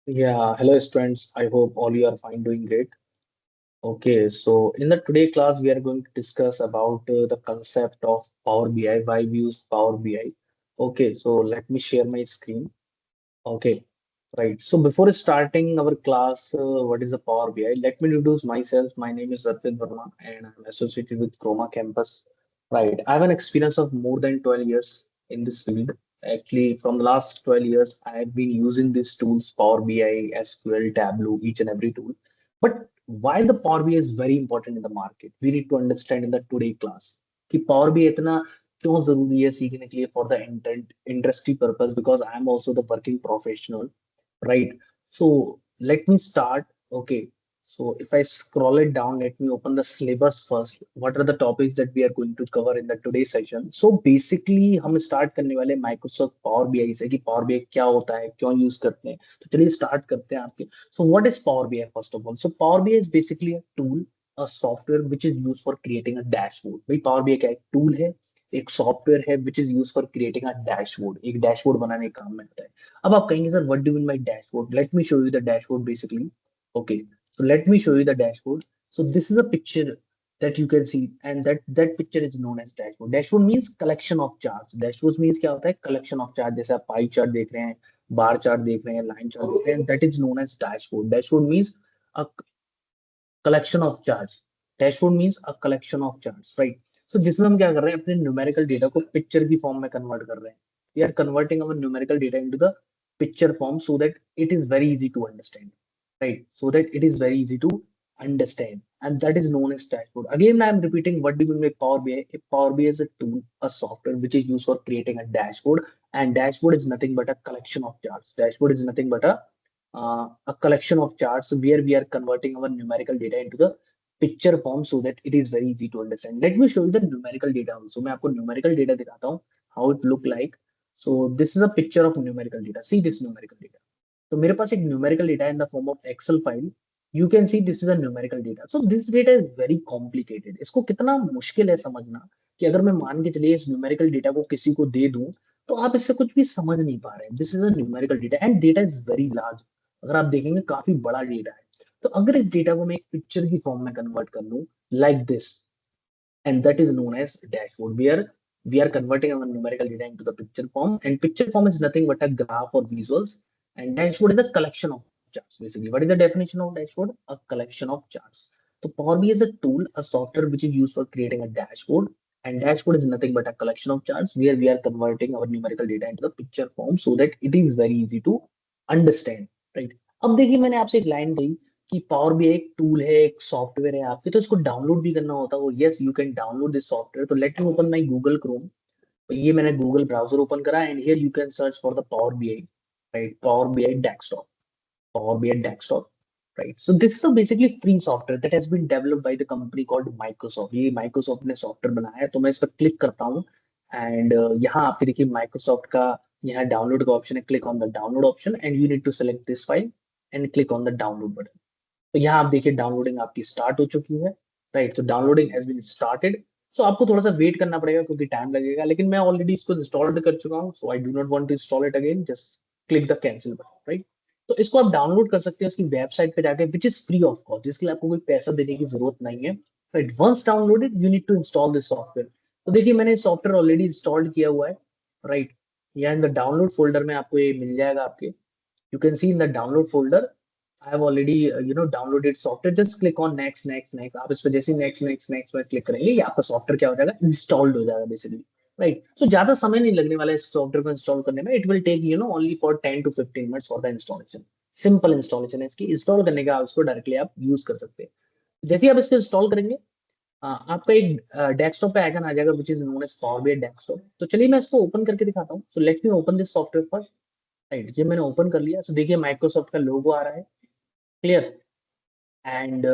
Yeah, hello students. I hope all you are fine, doing great. Okay, so in the today class we are going to discuss about the concept of Power BI, why we use Power BI. Okay, so let me share my screen. Okay, right. So before starting our class, what is the Power BI? Let me introduce myself. My name is Arpit Verma and I'm associated with Chroma Campus. Right. I have an experience of more than 12 years in this field. Actually, from the last 12 years, I have been using these tools, Power BI, SQL, Tableau, each and every tool. But why the Power BI is very important in the market? We need to understand in the today class कि Power BI इतना क्यों जरूरी है सीखने के लिए for the industry purpose because I am also the working professional right so let me start okay so if I scroll it down, let me open the syllabus first. What are the topics that we are going to cover in the today's session? So basically हम start करने वाले Microsoft Power BI से कि Power BI क्या होता है, क्यों use करते हैं. तो चलिए स्टार्ट करते हैं आपके. So what is Power BI first of all? So Power BI is basically a tool, a software which is used for creating a dashboard. भाई Power BI क्या एक टूल है, एक सॉफ्टवेयर है which is use for creating a dashboard. एक dashboard बनाने का काम में आता है. अब आप कहेंगे sir what do mean by dashboard. Late me show you the dashboard basically. Okay, so let me show you the dashboard. So this is a picture that you can see and that picture is known as dashboard. Dashboard means collection of charts. Dashboard means क्या होता है, collection of chart. जैसे आप pie chart देख रहे हैं, bar chart देख रहे हैं, लाइन चार्ट देख रहे हैं, that is known as dashboard. Dashboard means a collection of charts. Dashboard means a collection of charts, right? So जिसमें हम क्या कर रहे हैं, अपने न्यूमेरिकल डेटा को पिक्चर की फॉर्म में कन्वर्ट कर रहे हैं. We are converting our numerical data into the picture form so that it is very easy to understand, right? So that it is very easy to understand, and that is known as dashboard. Again, I am repeating what do you mean by Power BI? A Power BI is a tool, a software which is used for creating a dashboard, and dashboard is nothing but a collection of charts. Dashboard is nothing but a collection of charts where we are converting our numerical data into the picture form so that it is very easy to understand. Let me show you the numerical data also. मैं आपको numerical data दिखाता हूँ, how it look like. So this is a picture of numerical data. See this numerical data. तो मेरे पास एक numerical data in the form of Excel file. You can see this is a numerical data. So this data is very complicated. इसको कितना मुश्किल है समझना कि अगर मैं मान के चलिए इस न्यूमेरिकल डेटा को किसी को दे दूं तो आप इससे कुछ भी समझ नहीं पा रहे हैं. This is a numerical data and data is very large. अगर आप देखेंगे काफी बड़ा डेटा है. तो अगर इस डेटा को मैं एक पिक्चर की फॉर्म में कन्वर्ट कर लूं like this, and that is known as dashboard where we are converting our numerical data into the picture form, and picture form is nothing but a graph or visuals, and dashboard is a collection of charts. Basically, what is the definition of dashboard? A collection of charts. So Power BI is a tool, a software which is used for creating a dashboard, and dashboard is nothing but a collection of charts where we are converting our numerical data into the picture form so that it is very easy to understand, right? अब देखिए मैंने आपसे एक line कही कि power भी एक tool है, एक सॉफ्टवेयर है आपके, तो इसको डाउनलोड भी करना होता है. Yes, you can download this software. तो let me open my Google Chrome. तो ये मैंने गूगल ब्राउजर ओपन करा and here you can search for the power BI, right? Power BI desktop, Power BI desktop, right? So this is basically free software that has been developed by the company called Microsoft. ये Microsoft ने software बनाया है. तो मैं इस पर click करता हूँ एंड यहाँ आपके देखिए माइक्रोसॉफ्ट का यहाँ डाउनलोड का ऑप्शन है. Click on the download option and you need to select this file and click on the download button. तो यहाँ आप देखिए डाउनलोडिंग आपकी स्टार्ट हो चुकी है, राइट? तो डाउनलोडिंग हैज बीन स्टार्टेड. सो आपको थोड़ा सा वेट करना पड़ेगा क्योंकि टाइम लगेगा, लेकिन मैं ऑलरेडी इसको इंस्टॉल्ड कर चुका हूँ. So I do not want to install it again. Just click the cancel button, right? तो इसको आप डाउनलोड कर सकते हैं उसकी वेबसाइट पे जाके which is free of cost, जिसके लिए आपको कोई पैसा देने की जरूरत नहीं है, right? Once downloaded you need to install this software. तो देखिए मैंने सॉफ्टवेयर ऑलरेडी इंस्टॉल्ड किया हुआ है, राइट? यहाँ इन द डाउनलोड फोल्डर में आपको ये मिल जाएगा आपके. You can see in the download folder I have already downloaded software. Just click on next next next. आप इस पे जैसे next next next में क्लिक करेंगे ये आपका सॉफ्टवेयर क्या हो जाएगा, इंस्टॉल्ड हो जाएगा बेसिकली, राइट? सो ज्यादा समय नहीं लगने वाला है इस सॉफ्टवेयर को इंस्टॉल करने में. It will take only for 10 to 15 minutes for the installation. Simple installation है इसकी. इंस्टॉल करने का उसको डायरेक्टली आप यूज कर सकते हैं. जैसे ही आप इसको इंस्टॉल करेंगे आपका एक डेस्कटॉप पे आइकन आ जाएगा which is known as Power BI Desktop. तो चलिए मैं इसको ओपन करके दिखाता हूँ. So let me open this software first, right? ये मैंने ओपन कर लिया. तो देखिए माइक्रोसॉफ्ट का लोगो आ रहा है, क्लियर? एंड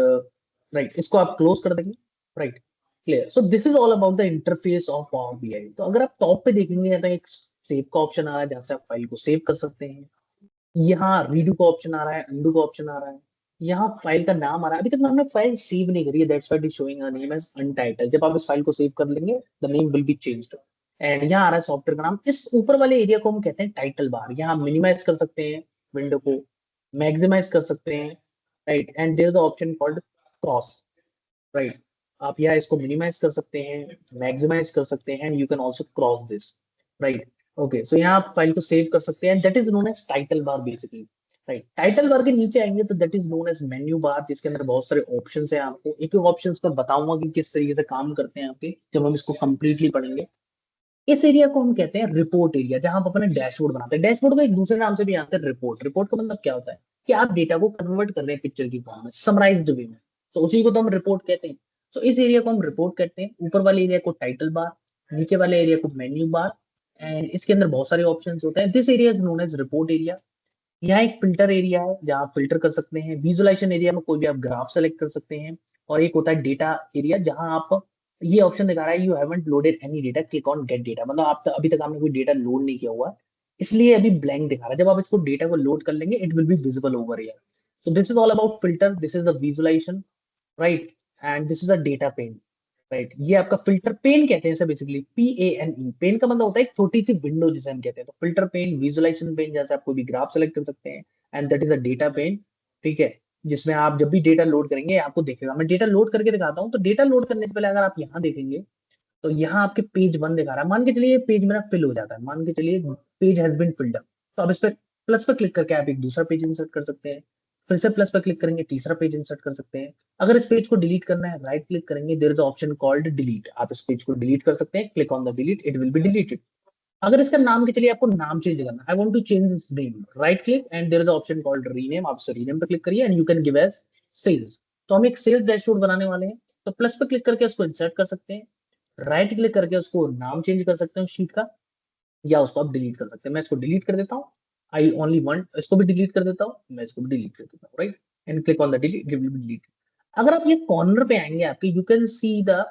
राइट, इसको आप क्लोज कर देंगे, right? Clear. So this is all about the interface of power BI. तो अगर आप टॉप पे देखेंगे तो एक सेव का ऑप्शन आ रहा है जहां से आप फाइल को सेव कर सकते हैं. यहाँ रीडू का ऑप्शन आ रहा है, अंडू का ऑप्शन आ रहा है. यहाँ फाइल का नाम आ रहा है. अभी तक हमने फाइल सेव नहीं करी है, that's why it is showing a name as untitled. जब आप इस फाइल को सेव कर लेंगे the name will be changed. And यहाँ आ रहा है सॉफ्टवेयर का नाम. इस ऊपर वाले एरिया को हम कहते हैं टाइटल बार. यहाँ आप मिनिमाइज कर सकते हैं विंडो को, मैक्सिमाइज कर सकते हैं, right, and there is the option called cross, right. आप यहाँ इसको मिनिमाइज कर सकते हैं, मैक्सिमाइज कर सकते हैं, and you can also cross this, right. Okay, so यहाँ आप फाइल को सेव कर सकते हैं, that is known as title bar basically, right. Title bar के नीचे आएंगे तो that is known as menu bar, जिसके अंदर बहुत सारे ऑप्शन है। आपको एक एक ऑप्शन पर बताऊंगा कि किस तरीके से काम करते हैं आपके, जब हम इसको कंप्लीटली पढ़ेंगे। इस एरिया को हम कहते हैं रिपोर्ट एरिया, जहां आप अपने डैशबोर्ड बनाते हैं। डैशबोर्ड को एक दूसरे नाम से भी जानते हैं, रिपोर्ट। रिपोर्ट का मतलब क्या होता है कि आप डेटा को कन्वर्ट कर रहे हैं पिक्चर की फॉर्म में, समराइज्ड वे में, तो उसी को तो हम रिपोर्ट कहते हैं। तो इस एरिया को हम रिपोर्ट कहते हैं। ऊपर वाले एरिया को टाइटल बार, नीचे वाले एरिया को मेन्यू बार, एंड इसके अंदर बहुत सारे ऑप्शन होते हैं। This area is known as report area. यहाँ एक फिल्टर एरिया है जहाँ आप फिल्टर कर सकते हैं। विजुअलाइजेशन एरिया में कोई भी आप ग्राफ सेलेक्ट कर सकते हैं। और एक होता है डेटा एरिया, जहाँ आप, ये ऑप्शन दिखा रहा है you haven't loaded any data, click on gate data, मतलब आप अभी तक आपने कोई डेटा लोड नहीं किया हुआ है, इसलिए अभी ब्लैंक दिखा रहा है। जब आप इसको डेटा को लोड कर लेंगे it will be visible over here. So this is all about filter, this is the visualisation, right, and this is a data pane, right. ये आपका फिल्टर पेन कहते हैं इसे बेसिकली, PANE। पेन का मतलब होता है एक छोटी सी विंडो जिसे हम कहते हैं। तो फिल्टर पेन, विजुअलाइजेशन पेन, जैसे आप कोई भी ग्राफ सेलेक्ट कर सकते हैं, and that is a data pane, ठीक है। जिसमें आप जब भी डेटा लोड करेंगे आपको देखेगा। मैं डेटा लोड करके दिखाता हूँ। तो डेटा लोड करने से पहले अगर आप यहाँ देखेंगे तो यहाँ आपके पेज 1 दिखा रहा है। मान के चलिए पेज मेरा फिल हो जाता है, मान के चलिए page has been filled up, तो आप इस पे प्लस पे क्लिक करके आप एक दूसरा पेज इंसर्ट कर सकते हैं। फिर से प्लस पे क्लिक करेंगे, तीसरा पेज इंसर्ट कर सकते हैं। अगर इस पेज को डिलीट करना है, राइट क्लिक करेंगे, there is option called delete, आप इस पेज को डिलीट कर सकते हैं। Click on the delete, it will be deleted. अगर इसका नाम के चलिए आपको नाम चेंज करना, I want to change this name, right click and there is option called rename, आप इसे रीनेम पे क्लिक करिए and you can give as sales. तो हम एक सेल्स डैशबोर्ड बनाने वाले हैं, तो प्लस पे क्लिक करके उसको इंसर्ट कर सकते हैं, राइट क्लिक करके उसको नाम चेंज कर सकते हैं शीट का, या उसको आप डिलीट कर सकते हैं। मैं इसको डिलीट कर देता हूँ, आई ओनली वांट, इसको भी डिलीट कर देता हूँ, मैं इसको भी डिलीट कर देता हूँ, right, and click on the delete, it will B delete. अगर आप ये कॉर्नर पे आएंगे आपके, you can see the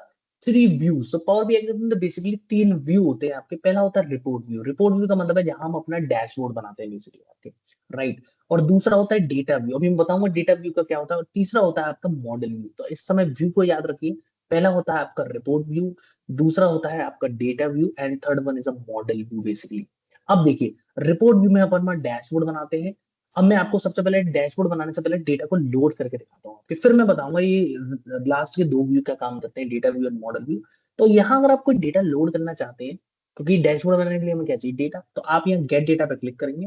3 views. तो पावर बीआई के अंदर बेसिकली 3 व्यू होते हैं आपके। पहला होता है रिपोर्ट व्यू। रिपोर्ट व्यू का मतलब है जहां हम अपना डैशबोर्ड बनाते हैं बेसिकली आपके, राइट। और दूसरा होता है डेटा व्यू, अभी मैं बताऊंगा डेटा व्यू का क्या होता है। और तीसरा होता है आपका मॉडल व्यू। तो इस समय व्यू को याद रखिए, पहला होता है आपका रिपोर्ट व्यू, दूसरा होता है आपका data view, and third one is a model view basically. अब देखिए, रिपोर्ट व्यू में अपन डैशबोर्ड बनाते हैं। अब मैं आपको सबसे पहले डैशबोर्ड बनाने से पहले डेटा को लोड करके दिखाता हूँ, फिर मैं बताऊंगा ये लास्ट के 2 व्यू क्या काम करते हैं, डेटा व्यू और मॉडल व्यू। तो यहाँ अगर आप कोई डेटा लोड करना चाहते हैं, क्योंकि डैशबोर्ड बनाने के लिए हमें क्या चाहिए, डेटा, तो आप यहाँ गेट डेटा पे क्लिक करेंगे।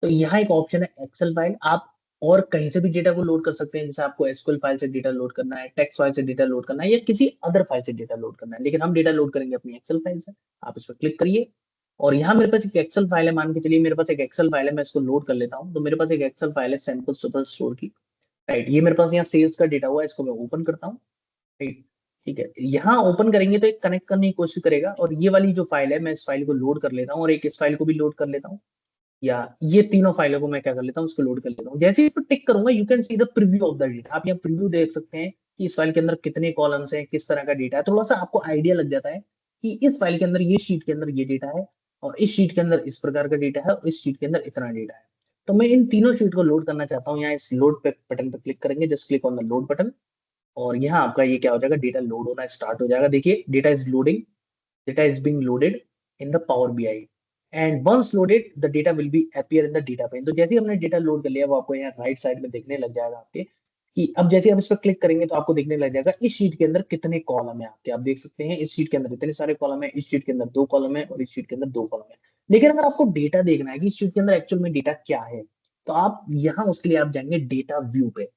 तो यहाँ एक ऑप्शन है एक्सेल फाइल, आप और कहीं से भी डेटा को लोड कर सकते हैं। जैसे आपको एसक्यूएल फाइल से डेटा लोड करना है, टेक्स्ट फाइल से डेटा लोड करना है, या किसी अदर फाइल से डेटा लोड करना है, लेकिन हम डेटा लोड करेंगे अपनी एक्सेल फाइल से। आप इस पर क्लिक करिए, और यहाँ मेरे पास एक एक्सेल फाइल है। मान के चलिए मेरे पास एक एक्सेल फाइल है, मैं इसको लोड कर लेता हूँ। तो मेरे पास एक एक्सेल फाइल है सैंपल सुपर स्टोर की, राइट। ये मेरे पास यहाँ सेल्स का डेटा हुआ है, इसको मैं ओपन करता हूँ, राइट, ठीक है। यहाँ ओपन करेंगे तो एक कनेक्ट करने की कोशिश करेगा, और ये वाली जो फाइल है मैं इस फाइल को लोड कर लेता हूँ, और एक इस फाइल को भी लोड कर लेता हूँ, या ये तीनों फाइलों को मैं क्या कर लेता हूँ, उसको लोड कर लेता हूँ। जैसे ही इस पर टिक करूंगा you can see the preview of the data. आप यहाँ प्रीव्यू देख सकते हैं कि इस फाइल के अंदर कितने कॉलम्स हैं, किस तरह का डेटा है। थोड़ा सा आपको आइडिया लग जाता है कि इस फाइल के अंदर, ये शीट के अंदर ये डेटा है, और इस शीट के अंदर इस प्रकार का डेटा है, और इस शीट के अंदर इतना डेटा है। तो मैं इन तीनों शीट को लोड करना चाहता हूँ। यहाँ इस लोड पे बटन पे क्लिक करेंगे, just click on the load button, और यहाँ आपका ये क्या हो जाएगा, डेटा लोड होना स्टार्ट हो जाएगा। देखिए data is loading, data is being loaded in the Power BI, and once loaded the data will be appear in the data pane। तो जैसे ही हमने डेटा लोड कर लिया वो आपको यहाँ राइट साइड में देखने लग जाएगा आपके, कि अब जैसे हम इस पर क्लिक करेंगे तो आपको देखने लग जाएगा इस शीट के अंदर कितने कॉलम है आपके। आप देख सकते हैं इस शीट के अंदर इतने सारे कॉलम है, इस शीट के अंदर 2 कॉलम है, और इस शीट के अंदर 2 कॉलम है। लेकिन अगर आपको डेटा देखना है कि इस शीट के अंदर एक्चुअल में डेटा क्या है, तो आप यहाँ उसके लिए आप जाएंगे डेटा व्यू पे।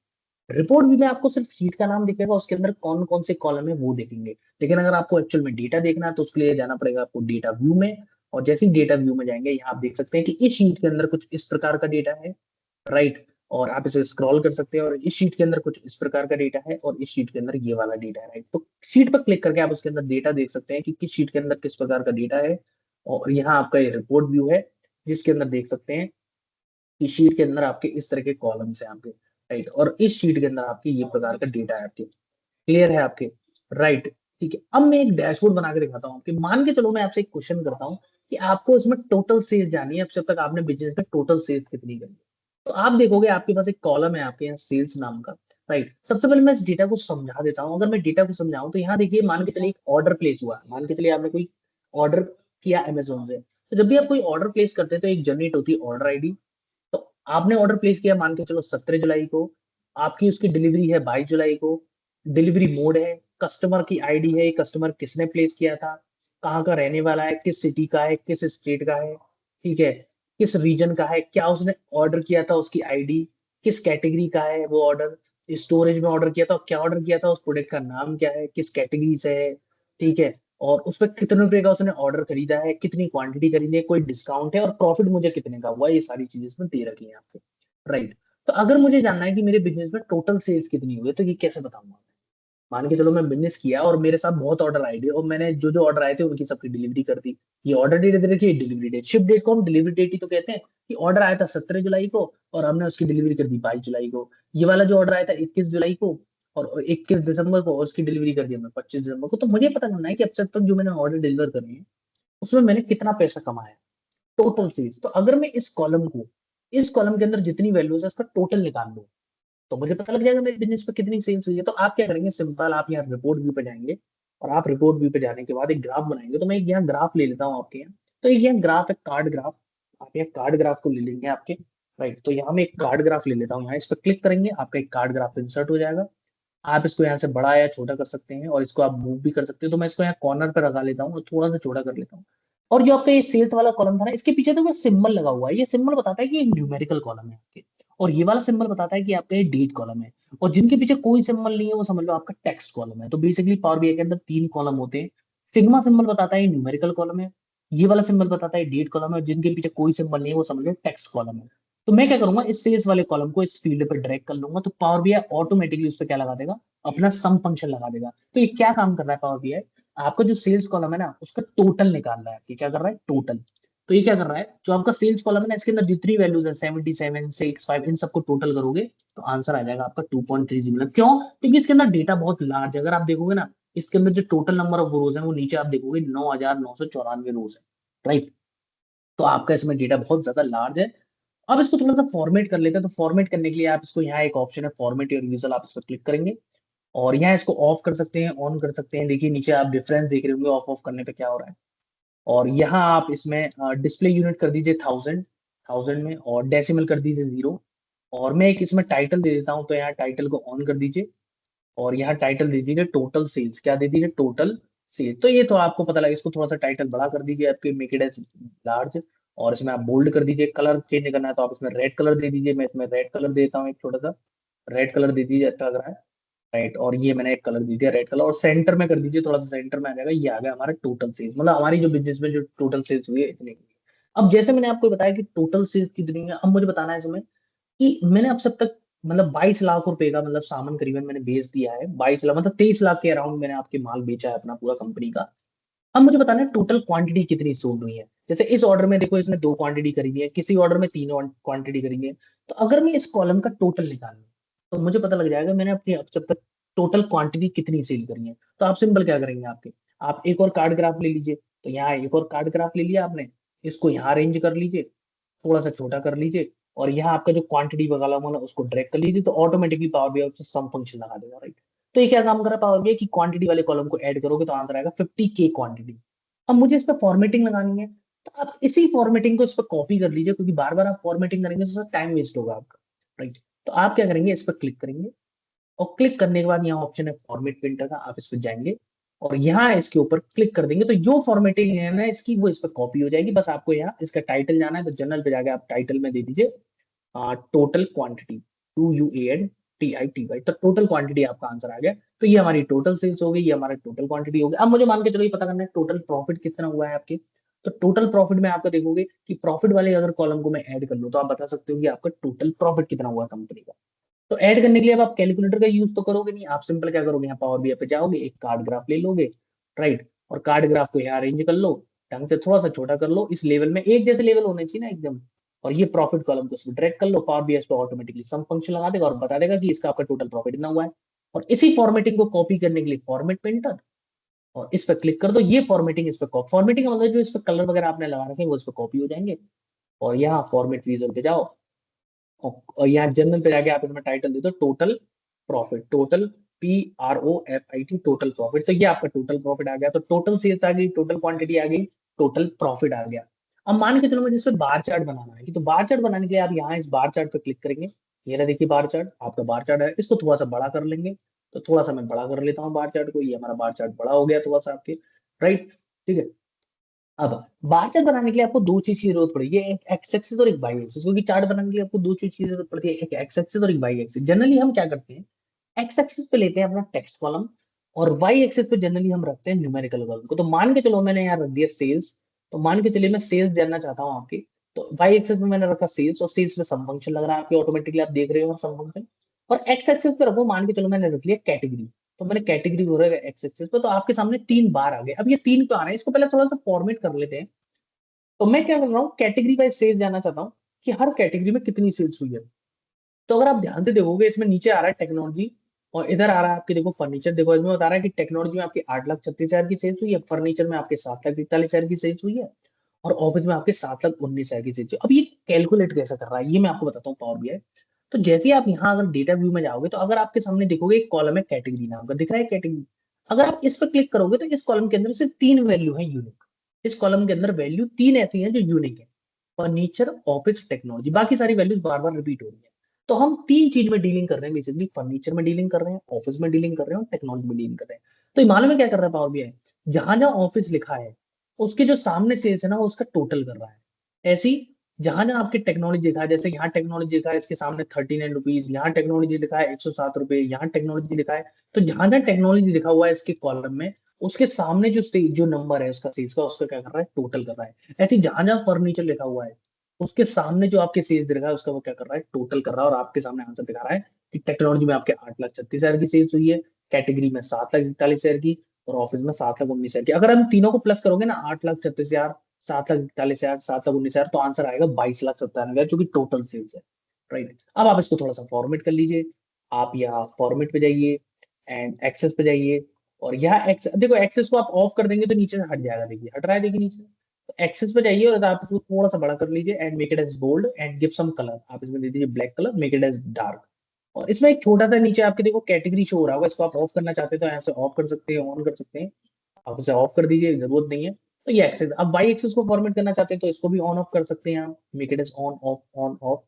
रिपोर्ट भी में आपको सिर्फ शीट का नाम दिखेगा, उसके अंदर कौन कौन से कॉलम है वो देखेंगे। लेकिन अगर आपको एक्चुअल में डेटा देखना है तो उसके लिए जाना पड़ेगा आपको डेटा व्यू में। और जैसे ही डेटा व्यू में जाएंगे, यहाँ आप देख सकते हैं कि इस शीट के अंदर कुछ इस प्रकार का डेटा है, राइट। और आप इसे स्क्रॉल कर सकते हैं, और इस शीट के अंदर कुछ इस प्रकार का डेटा है, और इस शीट के अंदर ये वाला डेटा है, राइट। तो शीट पर क्लिक करके आप उसके अंदर डेटा देख सकते हैं कि किस शीट के अंदर किस प्रकार का डेटा है। और यहाँ आपका ये रिपोर्ट व्यू है, जिसके अंदर देख सकते हैं इस शीट के अंदर आपके इस तरह के कॉलम्स हैं आपके, राइट। और इस शीट के अंदर आपके ये प्रकार का डेटा है आपके, क्लियर है आपके, राइट, ठीक है। अब मैं एक डैशबोर्ड बना के दिखाता हूँ आपके। मान के चलो मैं आपसे एक क्वेश्चन करता हूँ कि आपको इसमें टोटल सेल्स जानी है, अब जब तक आपने बिजनेस में टोटल सेल्स कितनी करी। तो आप देखोगे आपके पास एक कॉलम है आपके यहाँ सेल्स नाम का, राइट। सबसे पहले मैं इस डेटा को समझा देता हूँ। अगर मैं डेटा को समझाऊं तो यहाँ देखिए, मान के चलिए एक ऑर्डर प्लेस हुआ, मान के चलिए आपने कोई ऑर्डर किया अमेजोन से। तो जब भी आप कोई ऑर्डर प्लेस करते हैं तो एक जनरेट होती है ऑर्डर आईडी। तो आपने ऑर्डर प्लेस किया मान के चलो 17 जुलाई को, आपकी उसकी डिलीवरी है 22 जुलाई को, डिलीवरी मोड है, कस्टमर की आईडी है, कस्टमर किसने प्लेस किया था, कहाँ का रहने वाला है, किस सिटी का है, किस स्टेट का है, ठीक है, किस रीजन का है, क्या उसने ऑर्डर किया था, उसकी आईडी, किस कैटेगरी का है वो ऑर्डर, स्टोरेज में ऑर्डर किया था, क्या ऑर्डर किया था, उस प्रोडक्ट का नाम क्या है, किस कैटेगरी से है, ठीक है, और उस पर कितने रुपए का उसने ऑर्डर खरीदा है, कितनी क्वांटिटी खरीदी है, कोई डिस्काउंट है, और प्रॉफिट मुझे कितने का हुआ, ये सारी चीजें इसमें दे रखी है आपके। राइट। तो अगर मुझे जानना है कि मेरे बिजनेस में टोटल सेल्स कितनी हुई है, तो ये कैसे बताऊंगा? मान के चलो मैं बिजनेस किया और मेरे साथ बहुत ऑर्डर आए थे, और मैंने जो जो ऑर्डर आए थे उनकी सबकी डिलीवरी कर दी। ये ऑर्डर डेट दे रखी है, डिलीवरी डेट, शिप डेट को हम डिलीवरी डेट ही तो कहते हैं, कि ऑर्डर आया था 17 जुलाई को और हमने उसकी डिलीवरी कर दी 22 जुलाई को। ये वाला जो ऑर्डर आया था 21 जुलाई को और 21 दिसंबर को, और उसकी डिलीवरी कर दी हमने 25 दिसंबर को। तो मुझे पता करना है कि अब तक जो मैंने ऑर्डर डिलीवर करे हैं उसमें मैंने कितना पैसा कमाया, टोटल सेल्स। तो अगर मैं इस कॉलम के अंदर जितनी वैल्यूज है उसका टोटल निकाल लूं, तो मुझे पता लग जाएगा मेरे बिजनेस पे कितनी सेल्स हुई है। तो आप क्या करेंगे, सिंपल, आप यहाँ रिपोर्ट व्यू पे जाएंगे, और आप रिपोर्ट व्यू पे जाने के बाद एक ग्राफ बनाएंगे। तो मैं एक यहाँ ग्राफ ले लेता हूँ आपके यहाँ। तो एक यहाँ ग्राफ है, कार्ड ग्राफ। आप यहाँ कार्ड ग्राफ को ले लेंगे आपके। राइट। तो यहाँ मैं एक कार्ड ग्राफ ले लेता हूँ, यहाँ इस पर क्लिक करेंगे, आपका एक कार्ड ग्राफ इंसर्ट हो जाएगा। आप इसको यहाँ से बड़ा या छोटा कर सकते हैं, और इसको आप मूव भी कर सकते हैं। तो मैं इसको यहाँ कॉर्नर पे लगा लेता हूँ और थोड़ा सा छोटा कर लेता हूँ। और जो आपका ये सेल्स वाला कॉलम था ना, इसके पीछे तो सिंबल लगा हुआ है, ये सिंबल बताता है कि ये न्यूमेरिकल कॉलम है आपके। और ये वाला सिंबल बताता है कि आपका ये डेट कॉलम है। और जिनके पीछे कोई सिंबल नहीं है वो समझ लो आपका टेक्स्ट कॉलम है। तो बेसिकली पावर बीआई के अंदर तीन कॉलम होते हैं। सिग्मा सिंबल बताता है ये न्यूमेरिकल कॉलम है, ये वाला सिंबल बताता है डेट कॉलम है, और जिनके पीछे कोई सिंबल नहीं है वो समझ लो टेक्स्ट कॉलम है। तो मैं क्या करूंगा, इस सेल्स वाले कॉलम को इस फील्ड पे ड्रैग कर लूंगा, तो पावर बीआई ऑटोमेटिकली उस पर क्या लगा देगा, अपना सम फंक्शन लगा देगा। तो ये क्या काम कर रहा है पावर बीआई, आपका जो सेल्स कॉलम है ना उसका टोटल निकाल रहा है। ये क्या कर रहा है, टोटल। तो ये क्या कर रहा है, जो आपका सेल्स कॉलम है ना इसके अंदर जितनी वैल्यूज है 77 65, इन सबको टोटल करोगे तो आंसर आ जाएगा आपका 2.30 मिलियन। क्यों? क्योंकि इसके अंदर डेटा बहुत लार्ज है। अगर आप देखोगे ना, इसके अंदर जो टोटल नंबर ऑफ रोज है वो नीचे आप देखोगे 9,994 रोज है। राइट। तो आपका इसमें डेटा बहुत ज्यादा लार्ज है। अब इसको थोड़ा सा फॉर्मेट कर लेते हैं। तो फॉर्मेट करने के लिए आप इसको, यहाँ एक ऑप्शन है फॉर्मेट योर यूजर, आप इस पर क्लिक करेंगे और यहाँ इसको ऑफ कर सकते हैं, ऑन कर सकते हैं। देखिए नीचे आप डिफरेंस देख रहे होंगे ऑफ ऑफ करने पे क्या हो रहा है। और यहाँ आप इसमें डिस्प्ले यूनिट कर दीजिए 1000, 1000 में, और डेसिमल कर दीजिए 0। और मैं एक इसमें टाइटल दे देता हूँ, तो यहाँ टाइटल को ऑन कर दीजिए, और यहाँ टाइटल दे दीजिए टोटल सेल्स। क्या दे दीजिए, टोटल सेल्स। तो ये तो आपको पता लगा, इसको थोड़ा सा टाइटल बड़ा कर दीजिए, आपके मेक इट एज लार्ज। और इसमें आप बोल्ड कर दीजिए, कलर चेंज करना है तो आप इसमें रेड कलर दे दीजिए। मैं इसमें रेड कलर देता हूँ, एक छोटा सा रेड कलर दे दीजिए, अच्छा लग रहा है। राइट। और ये मैंने एक कलर दे दिया रेड कलर, और सेंटर में कर दीजिए, थोड़ा सा सेंटर में आ जाएगा। ये आ गया हमारा टोटल सेल्स, मतलब हमारी जो बिजनेस में जो टोटल सेल्स हुई है इतने की। अब जैसे मैंने आपको बताया कि टोटल सेल्स कितनी है, अब मुझे बताना है इसमें कि मैंने अब सब तक मतलब 22 लाख रुपए का मतलब सामान करीबन मैंने बेच दिया है। 22 लाख मतलब 23 लाख के अराउंड मैंने आपके माल बेचा है अपना पूरा कंपनी का। अब मुझे बताना है टोटल क्वांटिटी कितनी सोल्ड हुई है। जैसे इस ऑर्डर में देखो, इसने 2 क्वांटिटी खरीदी है, किसी ऑर्डर में 3 क्वांटिटी खरीदी है। तो अगर मैं इस कॉलम का टोटल निकालूं तो मुझे पता लग जाएगा मैंने अपनी अब जब तक टोटल क्वांटिटी कितनी सेल करी है। तो आप सिंपल क्या करेंगे, आपके आप एक और कार्ड ग्राफ ले लीजिए। तो यहाँ एक और कार्ड ग्राफ ले लिया आपने, इसको यहाँ अरेंज कर लीजिए, थोड़ा सा छोटा कर लीजिए, और यहाँ आपका जो क्वांटिटी वगैरह वाला उसको ड्रैग कर लीजिए। तो ऑटोमेटिकली पावर बीआई उससे सम फंक्शन लगा देगा। राइट। तो ये क्या काम कर रहा है पावर बीआई की, क्वांटिटी वाले कॉलम को ऐड करोगे तो आंसर आएगा 50K क्वांटिटी। अब मुझे इस पर फॉर्मेटिंग लगानी है, तो आप इसी फॉर्मेटिंग को इस पर कॉपी कर लीजिए, क्योंकि बार बार आप फॉर्मेटिंग करेंगे तो टाइम वेस्ट होगा आपका। राइट। तो आप क्या करेंगे, इस पर क्लिक करेंगे, और क्लिक करने के बाद यहाँ ऑप्शन है फॉर्मेट प्रिंटर का, आप इस पर जाएंगे और यहाँ इसके ऊपर क्लिक कर देंगे। तो जो फॉर्मेटिंग है ना इसकी, वो इस पर कॉपी हो जाएगी। बस आपको यहाँ इसका टाइटल जाना है, तो जनरल पे जाके आप टाइटल में दे दीजिए टोटल क्वांटिटी, TUANTITY। तो टोटल क्वांटिटी आपका आंसर आ गया। तो ये हमारी टोटल सेल्स हो गई, ये हमारा टोटल क्वांटिटी हो गई। अब मुझे मान के चलो ये पता करना है टोटल प्रॉफिट कितना हुआ है आपके। तो टोटल प्रॉफिट में आपका देखोगे कि प्रॉफिट वाले अगर कॉलम को मैं ऐड कर लूं तो आप बता सकते हो कि आपका टोटल प्रॉफिट कितना हुआ कंपनी का। तो ऐड करने के लिए अब आप कैलकुलेटर का यूज तो करोगे नहीं, आप सिंपल क्या करोगे, यहाँ पावर बीआई पे जाओगे, एक कार्ड ग्राफ ले लोगे। राइट। और कार्ड ग्राफ को यहाँ अरेंज कर लो, ढंग से थोड़ा सा छोटा कर लो, इस लेवल में एक जैसे लेवल होने चाहिए ना एकदम। और ये प्रॉफिट कॉलम को उसमें ड्रैग कर लो, पावर बीआई पे ऑटोमेटिकली सम फंक्शन लगा देगा और बता देगा कि इसका आपका टोटल प्रॉफिट इतना हुआ है। और इसी फॉर्मेटिंग को कॉपी करने के लिए फॉर्मेट पेंटर, और इस पर क्लिक कर दो। ये फॉर्मेटिंग इस पर फॉर्मेटिंग का मतलब जो इस पर कलर वगैरह आपने लगा रखे हैं वो इस पर कॉपी हो जाएंगे। और यहाँ फॉर्मेट विजुअल पे जाओ, और यहाँ जनरल पे जाके आप इसमें टाइटल दे दो total profit, total PROFIT, total profit. तो ये आपका टोटल प्रॉफिट आ गया। तो टोटल सेल्स आ गई, टोटल क्वांटिटी आ गई, टोटल प्रॉफिट आ गया। अब मान के चलो मुझे इससे बार चार्ट बनाना है, कि तो बार चार्ट बनाने के लिए आप यहाँ इस बार चार्ट पे क्लिक करेंगे। ये रहा देखिए बार चार्ट, आपका बार चार्ट है, इसको थोड़ा सा बड़ा कर लेंगे। तो थोड़ा सा मैं बड़ा कर लेता हूँ बार चार्ट को, ये हमारा बार चार्ट बड़ा हो गया थोड़ा सा आपके, राइट। ठीक है। अब बार चार्ट बनाने के लिए आपको दो चीज की जरूरत पड़ेगी, एक एक्स एक्सिस और एक वाई एक्सिस, क्योंकि चार्ट बनाने के लिए आपको दो चीज की जरूरत पड़ती है, एक एक्स एक्सिस और एक वाई एक्सिस। जनरली हम क्या करते हैं, एक्स एक्सिस पे लेते हैं अपना टेक्स्ट कॉलम, और वाई एक्सिस पे जनरली हम रखते हैं न्यूमेरिकल कॉलम को। तो मान के चलो मैंने यहाँ रख दिया सेल्स, तो मान के चलिए मैं सेल्स जानना चाहता हूँ आपकी। तो वाई एक्सिस में मैंने रखा सेल्स, और सेल्स में सम फंक्शन लग रहा है आपके, ऑटोमेटिकली आप देख रहे हो सम फंक्शन। और एक्स एक्सिस पे रखो, मान के चलो मैंने रख लिया कैटेगरी, तो मैंने कैटेगरी हो रहा है एक्स एक्सिस पे, तो आपके सामने तीन बार आ गए। अब ये तीन क्यों आ रहे हैं, इसको पहले थोड़ा सा फॉर्मेट कर लेते हैं। तो मैं क्या कर रहा हूँ, कैटेगरी वाइज सेल्स जानना चाहता हूँ कि हर कैटेगरी में कितनी सेल्स हुई है। तो अगर आप ध्यान से देखोगे, इसमें नीचे आ रहा है टेक्नोलॉजी, और इधर आ रहा है आपके देखो फर्नीचर। देखो इसमें बता रहा है कि टेक्नोलॉजी में आपकी 8,36,000 की सेल्स हुई है, फर्नीचर में आपके 7,41,000 की सेल्स हुई है, और ऑफिस में आपके 7,19,000 की सेल्स हुई है। अब ये कैलकुलेट कैसे कर रहा है, ये मैं आपको बताता हूँ पावर बीआई। तो जैसे ही आप यहाँ अगर डेटा व्यू में जाओगे, तो अगर आपके सामने देखोगे एक कॉलम है कैटेगरी नाम का, दिख रहा है कैटेगरी। अगर आप इस पर क्लिक करोगे, तो इस कॉलम के अंदर सिर्फ तीन वैल्यू है यूनिक। इस कॉलम के अंदर वैल्यू तीन ऐसी हैं जो यूनिक है, फर्नीचर, ऑफिस, टेक्नोलॉजी। बाकी सारी वैल्यूज बार बार रिपीट हो रही है। तो हम तीन चीज में डीलिंग कर रहे हैं बेसिकली, फर्नीचर में डीलिंग कर रहे हैं, ऑफिस में डीलिंग कर रहे हैं, और टेक्नोलॉजी में डीलिंग कर रहे हैं। तो ये मालूम है क्या कर रहा है पावर बीआई, जहां जहां ऑफिस लिखा है उसके जो सामने सेल्स है ना, वो उसका टोटल कर रहा है। ऐसी जहां जहां आपकी टेक्नोलॉजी लिखा है, जैसे यहाँ टेक्नोलॉजी लिखा है इसके सामने 39 रुपीज, यहाँ टेक्नोलॉजी लिखा है 107 रुपए, यहाँ टेक्नोलॉजी लिखा है। तो जहां जहां टेक्नोलॉजी लिखा हुआ है इसके कॉलम में, उसके सामने जो नंबर है उसका सेल्स का, उसका क्या कर रहा है, टोटल कर रहा है। ऐसे जहां जहां फर्नीचर लिखा हुआ है, उसके सामने जो आपके सेल्स दिख रहा है उसका वो क्या कर रहा है, टोटल कर रहा है। और आपके सामने आंसर दिखा रहा है कि टेक्नोलॉजी में आपके 8,36,000 की सेल्स हुई है, कैटेगरी में 7,41,000 की, और ऑफिस में 7,19,000 की। अगर हम तीनों को प्लस करोगे ना, 8,36,000, 7,41,000, 7,19,000, तो आंसर आएगा 22,97,000, जो कि टोटल सेल्स है, राइट। अब आप इसको थोड़ा सा फॉर्मेट कर लीजिए। आप यहाँ फॉर्मेट पे जाइए, एंड एक्सेस पे जाइए, और यहाँ एक्स देखो, एक्सेस को आप ऑफ कर देंगे तो नीचे से हट जाएगा, देखिए हट रहा है, देखिए नीचे। एक्सेस पे जाइए और आप इसको थोड़ा सा बड़ा कर लीजिए, and make it as bold, and give some colour. आप इसमें दे दीजिए black colour, make it as dark. और इसमें एक छोटा सा नीचे आपके देखो कैटेगरी शो हो रहा होगा, इसको आप ऑफ करना चाहते हैं तो यहाँ से ऑफ कर सकते हैं, ऑन कर सकते हैं। आप इसे ऑफ कर दीजिए, जरूरत नहीं है। तो ये एक्सेस, अब वाई एक्सेस को फॉर्मेट करना चाहते हैं तो इसको भी ऑन ऑफ कर सकते हैं आप, make it as on off on off,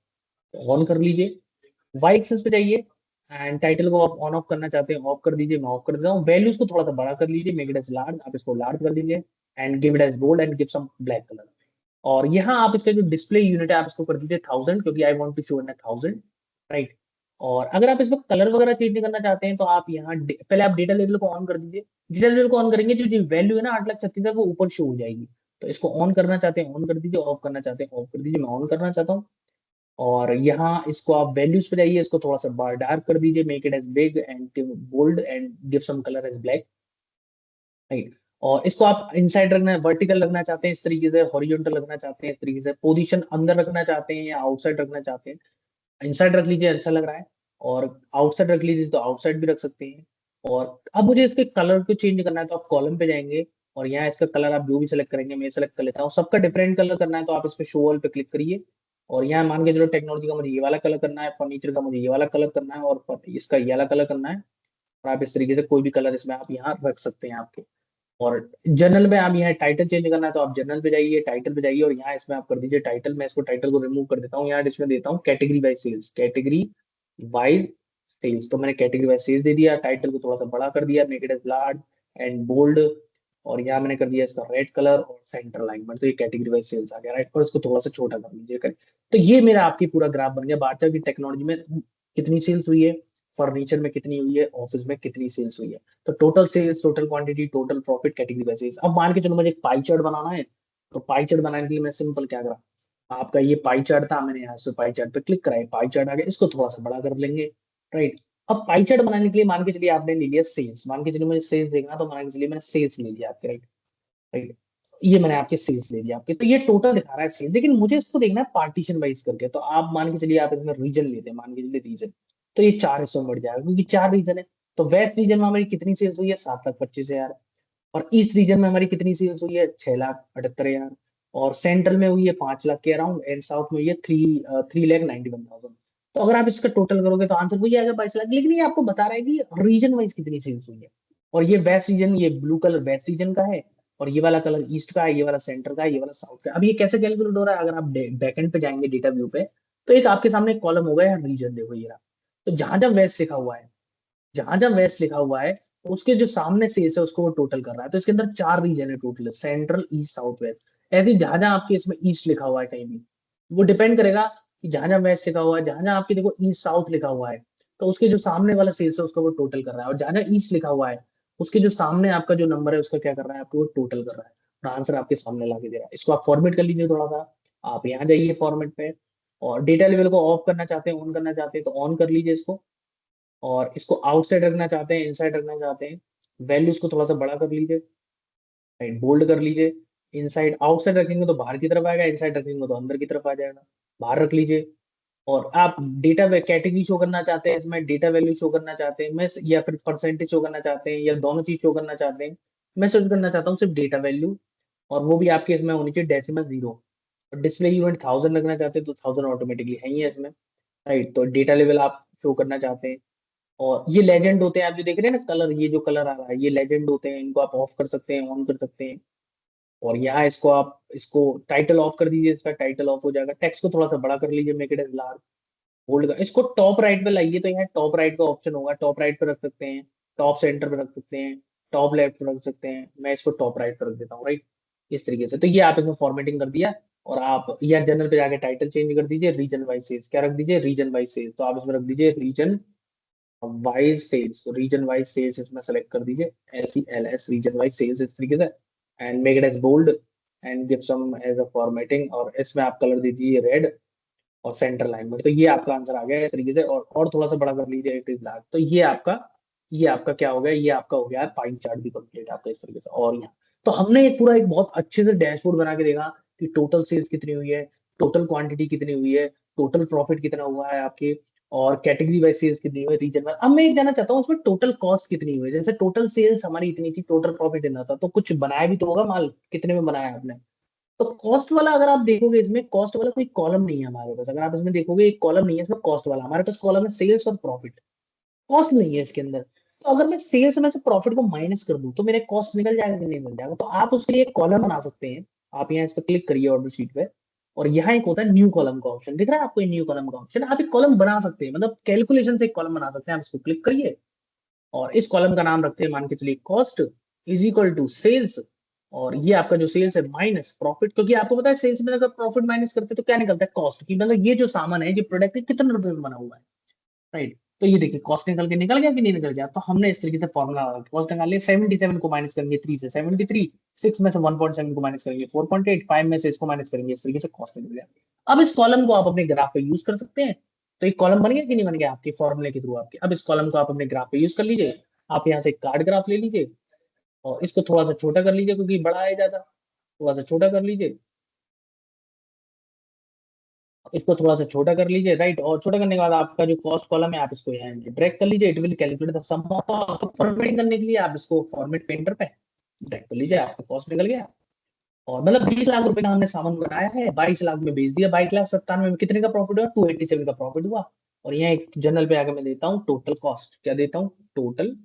on कर लीजिए। वाई एक्सेस पे जाइए, एंड टाइटल को आप ऑन ऑफ करना चाहते हैं, ऑफ कर दीजिए, मैं ऑफ कर देता हूँ। वैल्यूज को थोड़ा सा बड़ा कर लीजिए, मेक इट एज लार्ज, आप इसको लार्ज कर दीजिए, and give it as bold, and give some black colour. और यहाँ आप इसका जो डिस्प्ले यूनिट है आप इसको कर दीजिए 1000, क्योंकि I want to show in 1000, right. और अगर आप इसमें कलर वगैरह चेंज करना चाहते हैं, तो आप यहाँ पहले आप डेटा लेवल को ऑन कर दीजिए। डेटा लेवल को ऑन करेंगे, जो वैल्यू है ना 8,36,000 है, वो ऊपर शो हो जाएगी। तो इसको ऑन करना चाहते हैं ऑन कर दीजिए, ऑफ करना चाहते हैं ऑफ कर दीजिए, मैं ऑन करना चाहता हूँ। और यहाँ इसको आप वैल्यूज पे जाइए, इसको थोड़ा सा बार डार्क कर दीजिए, make it as big and bold, and give some colour as black, right. और इसको आप इनसाइड रखना है, वर्टिकल रखना चाहते हैं इस तरीके से, हॉरिजॉन्टल रखना चाहते हैं इस तरीके से, पोजीशन अंदर रखना चाहते हैं या आउटसाइड रखना चाहते हैं। इनसाइड रख लीजिए, अच्छा लग रहा है। और आउटसाइड रख लीजिए तो आउटसाइड भी रख सकते हैं। और अब मुझे इसके कलर को चेंज करना है, तो आप कॉलम पे जाएंगे, और यहाँ इसका कलर आप जो भी सिलेक्ट करेंगे, मैं सेलेक्ट कर लेता हूँ। सबका डिफरेंट कलर करना है, तो आप इस पे शो ऑल पे क्लिक करिए। और यहाँ मान के चलो टेक्नोलॉजी का मुझे ये वाला कलर करना है, फर्नीचर का मुझे ये वाला कलर करना है, और इसका ये वाला कलर करना है। और आप इस तरीके से कोई भी कलर इसमें आप यहाँ रख सकते हैं आपके। और जनरल में आप यहाँ टाइटल चेंज करना है, तो आप जनरल पे जाइए, टाइटल पे जाइए, और यहाँ इसमें आप कर दीजिए टाइटल। मैं इसको टाइटल को रिमूव कर देता हूँ, यहाँ इसमें देता हूँ category wise sales, category wise sales. तो मैंने कैटेगरी वाइज सेल्स दे दिया, टाइटल को थोड़ा सा बड़ा कर दिया, make it as large and bold. और यहाँ मैंने कर दिया इसका रेड कलर और सेंटर अलाइनमेंट, तो ये कैटेगरी वाइज सेल्स आ गया, राइट। और इसको थोड़ा सा छोटा कर लीजिए करें। तो ये मेरा आपकी पूरा ग्राफ बन गया, बादशाह की टेक्नोलॉजी में कितनी सेल्स हुई है, फर्नीचर में कितनी हुई है, ऑफिस में कितनी सेल्स हुई है। तो total sales, total quantity, total profit, category wise sales. अब मान के चलो मुझे एक पाई चार्ट बनाना है, तो पाई चार्ट बनाने के लिए मैं सिंपल क्या करा, आपका ये पाई चार्ट था, मैंने यहाँ से पाई चार्ट पे क्लिक करा, पाई चार्ट आ गया, इसको थोड़ा सा बड़ा कर लेंगे, राइट। अब पाई चार्ट बनाने के लिए मान के चलिए आपने ले लिया सेल्स, मान के चलिए मुझे सेल्स देखना, तो मान के चलिए मैंने सेल्स ले लिया आपके, राइट, राइट। ये मैंने आपके सेल्स ले लिया आपके, तो ये टोटल दिखा रहा है सेल्स, लेकिन मुझे इसको देखना है पार्टीशन वाइज करके। तो आप मान के चलिए आप इसमें रीजन लेते हैं, मान के चलिए रीजन, तो ये चार हिस्सों में बढ़ जाएगा, क्योंकि चार रीजन है। तो वेस्ट रीजन में हमारी कितनी सेल्स हुई है, 7,25,000। और ईस्ट रीजन में हमारी कितनी सेल्स हुई है, 6,78,000। और सेंट्रल में हुई है 5 लाख के अराउंड, एंड साउथ में हुई है 3,91,000। तो अगर आप इसका टोटल करोगे तो आंसर वही आएगा 22 लाख। लेकिन ये आपको बता रहा है कि रीजन वाइज कितनी सेल्स हुई है। और ये वेस्ट रीजन, ये ब्लू कलर वेस्ट रीजन का है, और ये वाला कलर ईस्ट का है, ये वाला सेंटर का है, ये वाला साउथ का है। अब ये कैसे कैलकुलेट हो रहा है, अगर आप बैकएंड पे जाएंगे डेटा व्यू पे, तो एक आपके सामने कॉलम होगा या रीजन, देखो ये रहा। तो जहां जहां वेस्ट लिखा हुआ है, जहां जहां वेस्ट लिखा हुआ है, तो उसके जो सामने सेल्स है उसको वो टोटल कर रहा है। तो इसके अंदर 4 रीजन है total, central, east, south, west. ऐसे ही जहां जहां आपके इसमें ईस्ट लिखा हुआ है कहीं भी, वो डिपेंड करेगा कि जहां जहां वेस्ट लिखा हुआ है, जहां जहां आपके देखो ईस्ट साउथ लिखा हुआ है, तो उसके जो सामने वाला सेल्स है उसको वो टोटल कर रहा है। और जहां जहां ईस्ट लिखा हुआ है, उसके जो सामने आपका जो नंबर है उसका क्या कर रहा है, आपको वो टोटल कर रहा है। और आंसर आपके सामने ला के दे रहा है। इसको आप फॉर्मेट कर लीजिए थोड़ा सा। आप यहाँ जाइए फॉर्मेट पे, और डेटा लेवल को ऑफ करना चाहते हैं, ऑन करना चाहते हैं तो ऑन कर लीजिए इसको। और इसको आउटसाइड रखना चाहते हैं, इनसाइड रखना चाहते हैं, वैल्यूज को थोड़ा सा बड़ा कर लीजिए, राइट, बोल्ड कर लीजिए। इनसाइड आउटसाइड रखेंगे तो बाहर की तरफ आएगा, इनसाइड रखेंगे तो अंदर की तरफ आ जाएगा। बाहर रख लीजिए। और आप डेटा कैटेगरी शो करना चाहते हैं, इसमें डेटा वैल्यू शो करना चाहते हैं मैं, या फिर परसेंटेज शो करना चाहते हैं, या दोनों चीज शो करना चाहते हैं। मैं शो करना चाहता हूँ सिर्फ डेटा वैल्यू, और वो भी आपके इसमें होनी चाहिए डेसिमल जीरो। डिस्प्ले इवेंट 1000 रखना चाहते हैं तो 1000 ऑटोमेटिकली है ही है इसमें, राइट। तो डेटा लेवल आप शो करना चाहते हैं। और ये लेजेंड होते हैं, आप जो देख रहे हैं ना कलर, ये जो कलर आ रहा है ये लेजेंड होते हैं, इनको आप ऑफ कर सकते हैं, ऑन कर सकते हैं। और यहाँ इसको आप इसको टाइटल ऑफ कर दीजिए, इसका टाइटल ऑफ हो जाएगा। टेक्स्ट को थोड़ा सा बड़ा कर लीजिए, make it as large, hold का। इसको टॉप राइट पे लाइए, तो यहाँ टॉप राइट का ऑप्शन होगा, टॉप राइट पे रख सकते हैं, टॉप सेंटर पे रख सकते हैं, टॉप लेफ्ट पे रख सकते हैं। मैं इसको टॉप राइट पे रख देता हूँ, राइट। इस तरीके से तो ये आप इसमें फॉर्मेटिंग कर दिया। और आप या जनरल पे जाके टाइटल चेंज कर दीजिए, रीजन वाइज सेल्स क्या रख दीजिए, रीजन वाइज सेल्स। तो आप इसमें रख दीजिए region wise sales, region wise sales इसमें सेलेक्ट कर दीजिए, SELS, रीजन वाइज सेल्स, इस तरीके से। And make it as bold, and give some as a formatting, और इसमें आप कलर दीजिए रेड, और सेंटर लाइनमेंट। तो ये आपका आंसर आ गया इस तरीके से। और थोड़ा सा बड़ा कर लीजिए, इट इज ब्लैक। तो ये आपका क्या हो गया, ये आपका हो गया पाई चार्ट भी कंप्लीट आपका इस तरीके से। और यहाँ तो हमने एक पूरा एक बहुत अच्छे से डैशबोर्ड बना के देखा कि टोटल सेल्स कितनी हुई है, टोटल क्वांटिटी कितनी हुई है, टोटल प्रॉफिट कितना हुआ है आपके, और कैटेगरी वाइज सेल्स कितनी हुई है, रीजन वाइज। अब मैं एक जानना चाहता हूँ उसमें टोटल कॉस्ट कितनी हुई है। जैसे टोटल सेल्स हमारी इतनी थी, टोटल प्रॉफिट इतना था, तो कुछ बनाया भी तो होगा माल, कितने में बनाया आपने। तो कॉस्ट वाला अगर आप देखोगे, इसमें कॉस्ट वाला कोई कॉलम नहीं है हमारे पास। अगर आप इसमें देखोगे एक कॉलम नहीं है इसमें कॉस्ट वाला, हमारे पास कॉलम है सेल्स और प्रॉफिट, कॉस्ट नहीं है इसके अंदर। तो अगर मैं सेल्स में से प्रॉफिट को माइनस कर दूं तो मेरे कॉस्ट निकल जाएगा कि नहीं निकल जाएगा। तो आप उसके लिए एक कॉलम बना सकते हैं। आप यहाँ इस पर क्लिक करिए ऑर्डर शीट पे, और यहाँ एक होता है न्यू कॉलम का ऑप्शन, दिख रहा है आपको न्यू कॉलम का ऑप्शन। आप एक कॉलम बना सकते हैं, मतलब कैलकुलेशन से एक कॉलम बना सकते हैं। आप इसको क्लिक करिए, और इस कॉलम का नाम रखते हैं, मान के चलिए cost is equal to sales. और ये आपका जो सेल्स है माइनस प्रॉफिट, क्योंकि आपको पता है सेल्स में अगर प्रॉफिट माइनस करते हैं तो क्या निकलता है, कॉस्ट की। मतलब ये जो सामान है, ये प्रोडक्ट है, कितने रुपए में बना हुआ है, राइट। तो ये देखिए कॉस्ट निकल गया कि नहीं निकल गया। तो हमने इस तरीके से फॉर्मुला कॉस्ट निकाल लिया। 77 को माइनस करेंगे 3 से, 73, 6 में से 1.7 को माइनस करेंगे 4.8, 5 में से इसको माइनस करेंगे, इस तरीके से कॉस्ट निकल गया। अब इस कॉलम को आप अपने ग्राफ पे यूज कर सकते हैं। तो एक कॉलम बन गया कि नहीं बन गया आपके फॉर्मूले के थ्रू आपके। अब इस कॉलम को आप अपने ग्राफ पे यूज कर लीजिए। आप यहाँ से कार्ड ग्राफ ले लीजिए, और इसको थोड़ा सा छोटा कर लीजिए क्योंकि बड़ा है ज्यादा, थोड़ा सा छोटा कर लीजिए। इसको थोड़ा सा छोटा कर लीजिए, राइट। और छोटा करने के बाद आपका जो कॉस्ट कॉलम है आप इसको यहाँ ड्रैग कर लीजिए। It will calculate the sum of, formatting करने के लिए आप इसको फॉर्मेट पेंटर पे ड्रैग कर लीजिए, आपका कॉस्ट निकल गया। और मतलब 20 लाख रुपए का हमने सामान बनाया है, 22 लाख में बेच दिया, 22,97,000 में कितने का प्रॉफिट हुआ, 287 का प्रॉफिट हुआ। और यहाँ एक जनरल पे आकर मैं देता हूँ टोटल कॉस्ट, क्या देता हूँ, टोटल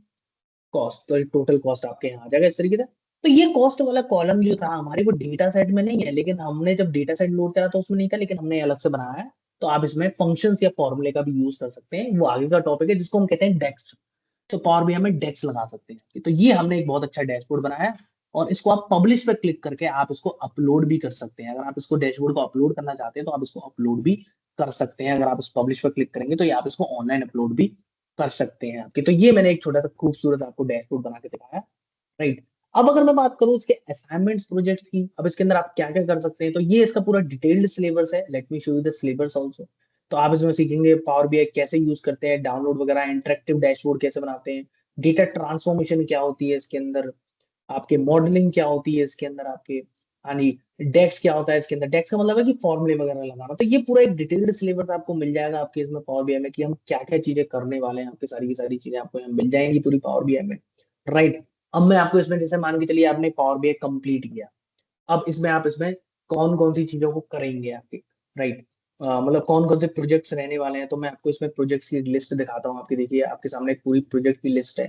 कॉस्ट। तो टोटल कॉस्ट आपके यहाँ आ जाएगा इस तरीके से। तो ये कॉस्ट वाला कॉलम जो था हमारे वो डेटा सेट में नहीं है, लेकिन हमने जब डेटा सेट लोड करा तो उसमें नहीं था, लेकिन हमने अलग से बनाया है। तो आप इसमें फंक्शंस या फॉर्मूले का भी यूज कर सकते हैं, वो आगे का टॉपिक है जिसको हम कहते हैं डेक्स। तो पावर बीआई में डेक्स लगा सकते हैं। तो ये हमने एक बहुत अच्छा डैशबोर्ड बनाया है, और इसको आप पब्लिश पे क्लिक करके आप इसको अपलोड भी कर सकते हैं। अगर आप इसको डैशबोर्ड को अपलोड करना चाहते हैं तो आप इसको अपलोड भी कर सकते हैं। अगर आप इस पब्लिश पर क्लिक करेंगे तो ये आप इसको ऑनलाइन अपलोड भी कर सकते हैं आपके। तो ये मैंने एक छोटा सा खूबसूरत आपको डैशबोर्ड बना के दिखाया, राइट। अब अगर मैं बात करूं इसके असाइनमेंट्स प्रोजेक्ट की, अब इसके अंदर आप क्या क्या कर सकते हैं, तो ये इसका पूरा डिटेल्ड सिलेबस है। Late me show you the syllabus also. तो आप इसमें सीखेंगे पावर बीआई कैसे यूज करते हैं, डाउनलोड वगैरह, इंटरेक्टिव डैशबोर्ड कैसे बनाते हैं, डेटा ट्रांसफॉर्मेशन क्या होती है इसके अंदर, आपके मॉडलिंग क्या होती है इसके अंदर आपके, हाँ जी, डेक्स क्या होता है इसके अंदर। डेक्स का मतलब है कि फॉर्मूले वगैरह लगाना। तो ये पूरा एक डिटेल्ड सिलेबस आपको मिल जाएगा आपके इसमें पावर बीआई में, कि हम क्या क्या चीजें करने वाले हैं। आपकी सारी की सारी चीजें आपको यहाँ मिल जाएंगी पूरी पावर बीआई में, राइट। अब मैं आपको इसमें जैसे मान के चलिए आपने पावर बीआई कंप्लीट किया, अब इसमें आप इसमें कौन कौन सी चीजों को करेंगे आपके, राइट। मतलब कौन कौन से प्रोजेक्ट्स रहने वाले हैं। तो मैं आपको इसमें प्रोजेक्ट्स की लिस्ट दिखाता हूँ आपकी। देखिए आपके सामने एक पूरी प्रोजेक्ट की लिस्ट है,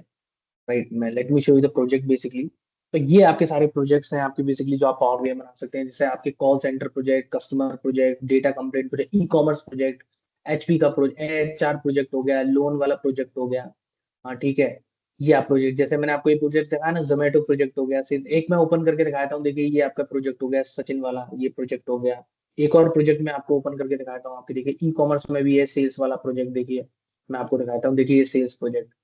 राइट। मैं let me show you the project basically. तो ये आपके सारे प्रोजेक्ट्स हैं आपके बेसिकली जो आप पावर बीआई बना सकते हैं, जैसे आपके call centre project, customer project, data complaint project, e commerce project, HP का प्रोजेक्ट, एचआर प्रोजेक्ट हो गया, लोन वाला प्रोजेक्ट हो गया। हाँ ठीक है। ये आप प्रोजेक्ट, जैसे मैंने आपको ये प्रोजेक्ट दिखाया ना, जोमेटो प्रोजेक्ट हो गया, सिर्फ एक मैं ओपन करके दिखाता हूँ, देखिए ये आपका प्रोजेक्ट हो गया सचिन वाला, ये प्रोजेक्ट हो गया। एक और प्रोजेक्ट मैं आपको ओपन करके दिखाता हूँ, आपके देखिए ई कॉमर्स में भी है सेल्स वाला प्रोजेक्ट, देखिए मैं आपको दिखाता हूँ, देखिए ये सेल्स प्रोजेक्ट,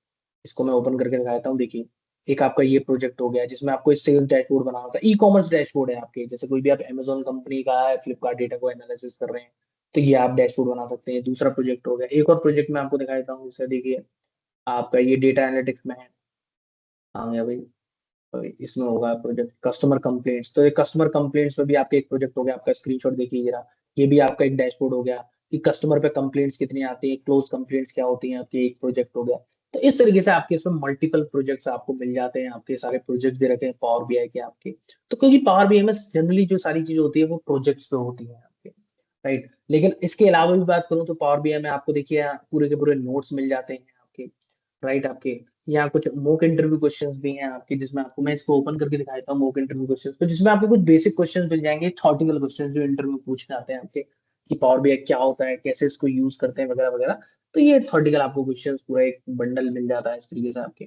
इसको मैं ओपन करके दिखाता हूँ, देखिए एक आपका ये प्रोजेक्ट हो गया जिसमें आपको सेल्स डैशबोर्ड बनाना होता है, ई कॉमर्स डैशबोर्ड है आपके, जैसे कोई भी आप अमेजोन कंपनी का है, फ्लिपकार्ट डेटा को एनालिसिस कर रहे हैं, तो ये आप डैशबोर्ड बना सकते हैं। दूसरा प्रोजेक्ट हो गया, एक और प्रोजेक्ट मैं आपको दिखाता हूँ, जैसे देखिए आपका ये डेटा एनालिटिक्स में है, आ गया भाई। तो इसमें होगा प्रोजेक्ट कस्टमर कंप्लेंट्स, तो ये कस्टमर कंप्लेंट्स में भी आपके एक प्रोजेक्ट हो गया, आपका स्क्रीनशॉट देखिए जरा, ये भी आपका एक डैशबोर्ड हो गया कि कस्टमर पे कंप्लेंट्स कितनी आती हैं, क्लोज कंप्लेंट्स क्या होती हैं, आपके एक प्रोजेक्ट हो गया। तो इस तरीके से आपके इसमें मल्टीपल प्रोजेक्ट्स आपको मिल जाते हैं, आपके सारे प्रोजेक्ट्स दे रखे हैं पावर बीआई के आपके। तो क्योंकि पावर बीआई में जनरली जो सारी चीजें होती है वो प्रोजेक्ट्स पे होती हैं आपके, राइट। लेकिन इसके अलावा भी बात करूं तो पावर बीआई में आपको देखिए पूरे के पूरे नोट्स मिल जाते हैं आपके, राइट। आपके यहाँ कुछ मॉक इंटरव्यू क्वेश्चंस भी हैं आपके, जिसमें आपको मैं इसको ओपन करके दिखाता हूँ मॉक इंटरव्यू क्वेश्चंस, तो जिसमें आपको कुछ बेसिक क्वेश्चंस मिल जाएंगे, थॉटिकल क्वेश्चंस जो इंटरव्यू पूछने आते हैं आपके, कि पावर बीआई क्या होता है, कैसे इसको यूज करते हैं, वगैरह वगैरह। तो ये थॉटिकल आपको क्वेश्चंस पूरा एक बंडल मिल जाता है इस तरीके से आपके,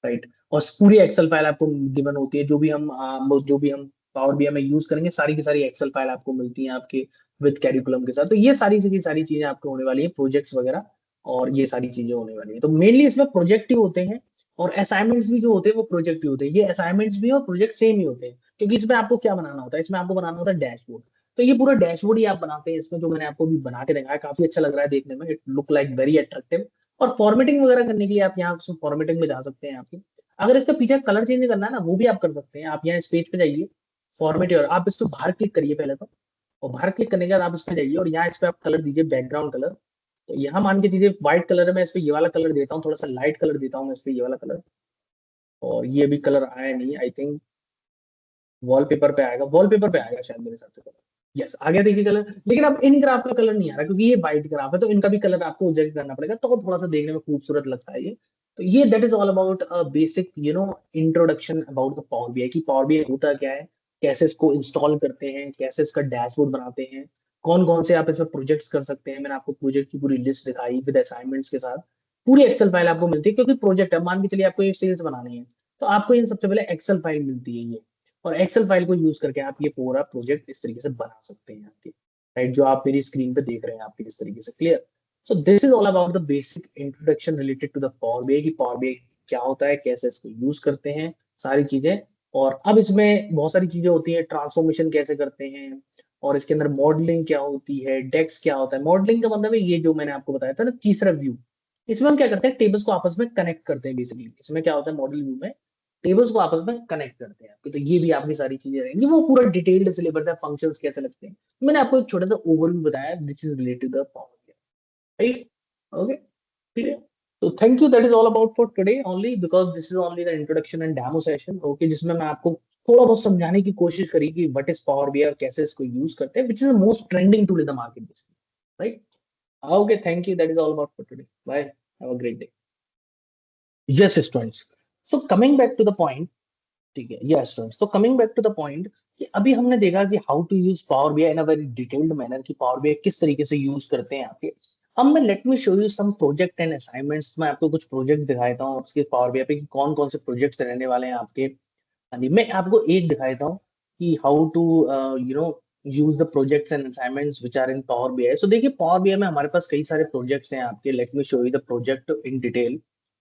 राइट। और पूरी एक्सेल फाइल आपको गिवन होती है, जो भी हम पावर बीआई में यूज करेंगे, सारी की सारी एक्सेल फाइल आपको मिलती है आपके विद कैरिकुलम के साथ। तो ये सारी चीजें आपको होने वाली है, प्रोजेक्ट्स वगैरह और ये सारी चीजें होने वाली है। तो मेनली इसमें प्रोजेक्ट ही होते हैं, और असाइनमेंट्स भी जो होते हैं वो प्रोजेक्ट ही होते हैं, ये असाइनमेंट्स भी और प्रोजेक्ट सेम ही होते हैं, क्योंकि इसमें आपको क्या बनाना होता है, इसमें आपको बनाना होता है डैशबोर्ड। तो ये पूरा डैशबोर्ड ही आप बनाते हैं इसमें, जो मैंने आपको भी बना के दिखाया, काफी अच्छा लग रहा है देखने में, it look like very attractive. और फॉर्मेटिंग वगैरह करने के लिए आप यहाँ फॉर्मेटिंग में जा सकते हैं आपके, अगर इसका पीछे कलर चेंज करना है ना, वो भी आप कर सकते हैं। आप यहाँ इस पेज पे जाइए, फॉर्मेट, और आप इस पे बाहर क्लिक करिए पहले तो, और बाहर क्लिक करने के बाद आप इस पे जाइए और यहाँ इस पे आप कलर दीजिए बैकग्राउंड कलर। तो यहाँ मान के दीजिए व्हाइट कलर है, मैं इस पे ये वाला कलर देता हूँ, थोड़ा सा लाइट कलर देता हूँ मैं इस पे, ये वाला कलर। और ये भी कलर आया नहीं, आई थिंक वॉलपेपर पे आएगा, वॉलपेपर पे आएगा शायद मेरे हिसाब से कलर। यस आ गया, देखिए कलर। लेकिन अब इन ग्राफ का कलर नहीं आ रहा, क्योंकि ये व्हाइट ग्राफ है, तो इनका भी कलर आपको एडजस्ट करना पड़ेगा, तो थोड़ा सा देखने में खूबसूरत लगता है ये। तो ये that is all about basic introduction about the power BI, की पावर बीआई होता क्या है, कैसे इसको इंस्टॉल करते हैं, कैसे इसका डैशबोर्ड बनाते हैं, कौन कौन से आप इसमें प्रोजेक्ट्स कर सकते हैं। मैंने आपको प्रोजेक्ट की पूरी लिस्ट दिखाई विद असाइनमेंट्स के साथ, पूरी एक्सेल फाइल आपको मिलती है, क्योंकि प्रोजेक्ट है, मान के चलिए आपको ये सेल्स बनानी है, तो आपको इन सबसे पहले एक्सेल फाइल मिलती है ये, और एक्सेल फाइल को यूज करके आप ये पूरा प्रोजेक्ट इस तरीके से बना सकते हैं आपके, राइट, जो आप मेरी स्क्रीन पे देख रहे हैं आपके इस तरीके से, clear. So this is all about the basic introduction related to the power BI, की पावर बीआई क्या होता है, कैसे इसको यूज करते हैं, सारी चीजें। और अब इसमें बहुत सारी चीजें होती हैं, ट्रांसफॉर्मेशन कैसे करते हैं, और इसके अंदर मॉडलिंग क्या होती है, डेक्स क्या होता है। मॉडलिंग का मतलब है ये जो मैंने आपको बताया था ना, तीसरा व्यू, इसमें हम क्या करते हैं, टेबल्स को आपस में कनेक्ट करते हैं बेसिकली। इसमें क्या होता है, मॉडल व्यू में टेबल्स को आपस में कनेक्ट करते हैं आपके, तो ये भी आपकी सारी चीजें रहेंगी, वो पूरा डिटेल्ड सिलेबस है, फंक्शंस कैसे लगते हैं, मैंने आपको एक छोटा सा ओवरव्यू बताया this is related the power, right. Okay, clear. So thank you. That is all about for today only, because this is only the introduction and demo session. Okay, जिसमें मैं आपको थोड़ा बहुत समझाने की कोशिश करी कि what is Power BI और कैसे इसको यूज करते हैं, which is the most trending tool in the market, basically. Right? Okay, thank you. That is all about for today. Bye. Have a great day. Yes, students. So coming back to the point, ठीक है, yes students, तो coming back to the point, कि अभी हमने देखा कि how to use power BI in a very detailed manner, की power BI किस तरीके से यूज करते हैं आपके। अब मैं let me show you some project and assignments, मैं आपको कुछ प्रोजेक्ट दिखाता हूँ आपके पावर बीआई पे, कि कौन कौन से प्रोजेक्ट्स रहने वाले हैं आपके। हाँ जी, मैं आपको एक दिखाता हूँ कि how to use the projects and assignments which are in power BI. सो देखिए पावर बीआई में हमारे पास कई सारे प्रोजेक्ट्स हैं आपके, late me show you the project in detail.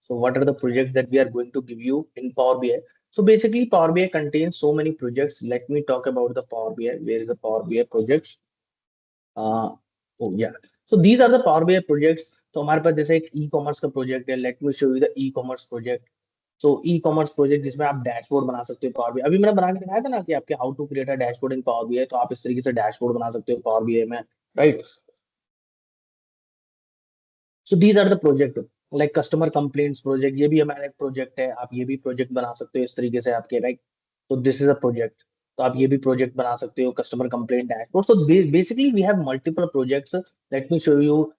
So what are the projects that we are going to give you in Power BI? So basically, Power BI contains so many projects. Let me talk about the Power BI. Where is the Power BI projects? Oh yeah. So these are the Power BI projects. तो हमारे पास जैसे एक e commerce का project है, late me show you the e commerce project. So e commerce project जिसमें आप dashboard बना सकते हो पावर बीआई, अभी मैंने बना के दिखाया था ना कि आपके how to create a dashboard in power BI, तो आप इस तरीके से डैशबोर्ड बना सकते हो पावर बीआई में, right. So these are the project, like customer complaints project, ये भी हमारा एक प्रोजेक्ट है, आप ये भी प्रोजेक्ट बना सकते हो इस तरीके से आपके, राइट। तो दिस इज अ प्रोजेक्ट, तो आप ये भी प्रोजेक्ट बना सकते हो, customer complaint dashboard. So basically we have multiple projects. Let me show you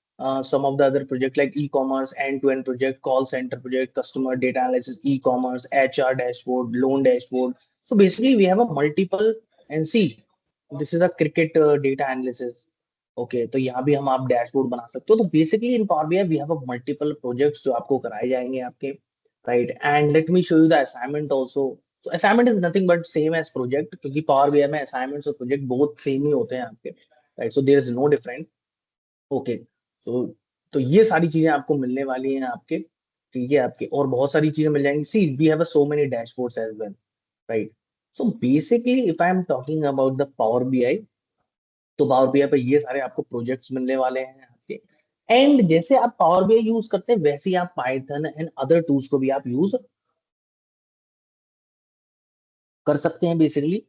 some of the other project like e-commerce end-to-end project, call center project, customer data analysis, e-commerce, HR dashboard, loan dashboard, So basically, we have a multiple and see, this is a cricket data analysis. Okay तो यहाँ भी हम आप dashboard बना सकते हो। तो basically in power BI we have a multiple projects जो आपको कराए जाएंगे आपके, right. And let me show you the assignment also. So assignment is nothing but same as project, क्योंकि पावर बीआई में असाइनमेंट्स और प्रोजेक्ट बहुत सेम ही होते हैं आपके, right. So there is no different. Okay so तो ये सारी चीजें आपको मिलने वाली हैं आपके, ठीक है आपके, और बहुत सारी चीजें मिल जाएंगी। See we have so many dashboards as well, right. So basically if I am talking about the power BI, तो पावर बीआई पे ये सारे आपको प्रोजेक्ट्स मिलने वाले हैं आपके। एंड जैसे आप पावर बीआई यूज करते हैं वैसे ही आप पाइथन एंड अदर टूल्स को भी आप यूज कर सकते हैं basically,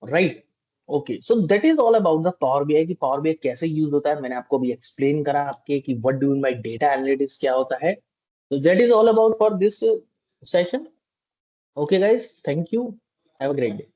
right. Okay so that is all about the power BI की पावर बीआई कैसे यूज होता है, मैंने आपको अभी एक्सप्लेन करा आपके कि what do mean by data analytics क्या होता है। तो that is all about for this session. Okay guys, thank you, have a great day.